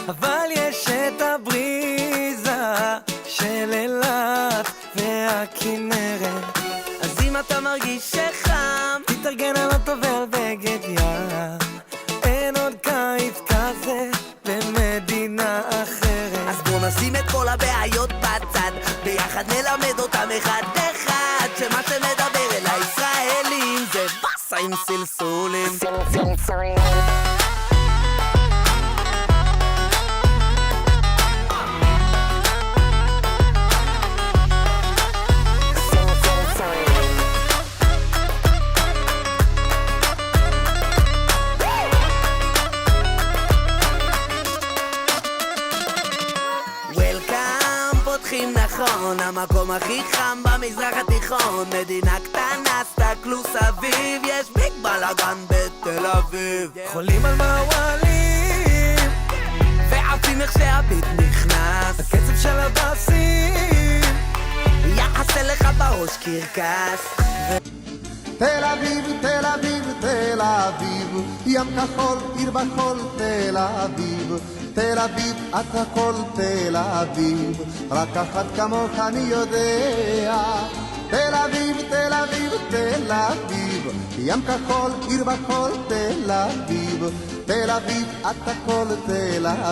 אבל יש את הבריזה של אילת והכנרת. אז אם אתה מרגיש שחם, תתארגן על אוטו ועל בגד ים. אין עוד קיץ כזה במדינה אחרת. אז בוא נשים את כל הבעיות בצד, ביחד נלמד אותם אחד אחד, שמה שמדבר אל הישראלים זה בסה עם סלסולים. פותחים נכון, המקום הכי חם במזרח התיכון. מדינה קטנה, סתכלו סביב, יש ביג בלאגן בתל אביב. חולים על מעואלים ועפים איך שהביט נכנס, הקצב של הבאסים יעשה לך בראש קרקס. תל אביב, תל אביב, תל אביב, ים כחול, עיר בחול, תל אביב. תל אביב, את הכל תל אביב, רק אחת כמוך אני יודע. תל אביב, תל אביב, תל אביב, ים כחול, עיר בחול, תל אביב. תל אביב, את הכל תל אביב.